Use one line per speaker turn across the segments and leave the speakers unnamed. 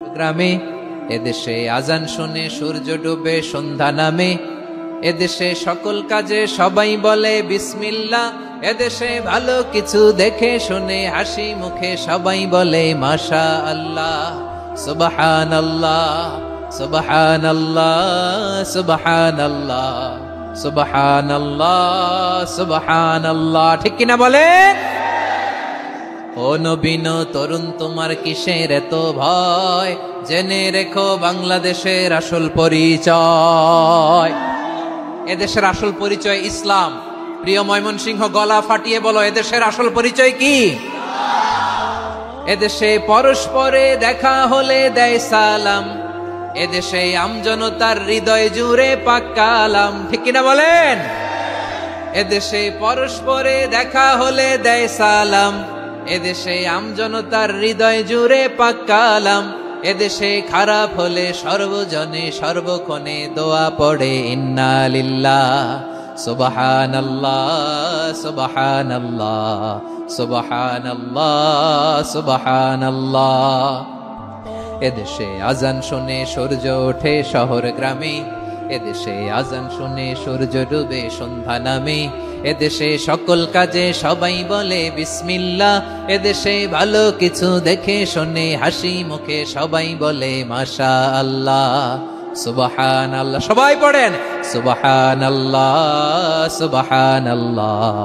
গ্রামে এদেশে আজান শুনে সূর্য ডুবে সন্ধ্যা নামে, এদেশে সকল কাজে সবাই বলে বিসমিল্লাহ, এদেশে ভালো কিছু দেখে শুনে হাসি মুখে সবাই বলে মাশা আল্লাহ। সুবহানাল্লাহ সুবহানাল্লাহ সুবহানাল্লাহ সুবহানাল্লাহ সুবহানাল্লাহ, ঠিক কিনা বলে? ও নবীন তরুণ, তোমার কিসের এত ভয়? জেনে রেখো বাংলাদেশের আসল পরিচয়। এদেশের আসল পরিচয় ইসলাম। প্রিয় ময়মনসিংহ, গলা ফাটিয়ে বলো, এদেশের আসল পরিচয় কি? এদেশে পরস্পরে দেখা হলে দেয় সালাম, এদেশে আমজনতার হৃদয় জুড়ে পাক কালাম, ঠিক কিনা বলেন? এদেশে পরস্পরে দেখা হলে দেয় সালাম, এদেশে আমজনতার হৃদয় জুড়ে পাক কালাম, এদেশে খারাপ হলে সর্বজনে সর্বক্ষণে দোয়া পড়ে ইন্না লিল্লাহ সুবহানাল্লাহ সুবহানাল্লাহ সুবহানাল্লাহ সুবহানাল্লাহ। এদেশে আজান শুনে সূর্য ওঠে শহর গ্রামে, এদেশে আজান শুনে সূর্য ডুবে সন্ধ্যা নামে, এদেশে সকল কাজে সবাই বলে বিসমিল্লাহ, এদেশে ভালো কিছু দেখে শুনে হাসি মুখে সবাই বলে মাশা আল্লাহ। সুবহানাল্লাহ, সবাই পড়েন সুবহানাল্লাহ সুবহানাল্লাহ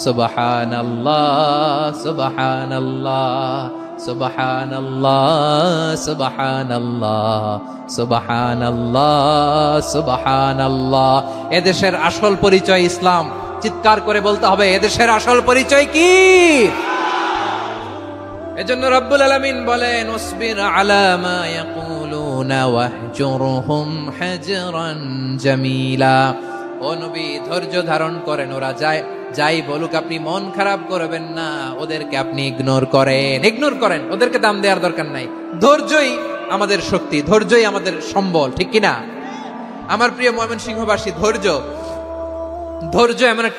সুবহানাল্লাহ সুবহানাল্লাহ সুবহানাল্লাহ সুবহানাল্লাহ সুবহানাল্লাহ সুবহানাল্লাহ। এদেশের আসল পরিচয় ইসলাম। চিৎকার করে বলতে হবে, এদেশের আসল পরিচয় কি? এজন্য রব্বুল আলামিন বলেন, ওয়াসবির আলা মা ইয়াকুলুনা ওয়াহজুরহুম হাজরান জামিলা। ও নবী, ধৈর্য ধারণ করেন, ওরা যাই বলুক আপনি মন খারাপ করবেন না, ওদেরকে আপনি ইগনোর করেন, ওদেরকে দাম দেওয়ার দরকার নাই। ধৈর্যই আমাদের শক্তি, ধৈর্যই আমাদের সম্বল, ঠিক কিনা? আমার প্রিয় ময়মনসিংহবাসী, ধৈর্য এমন একটা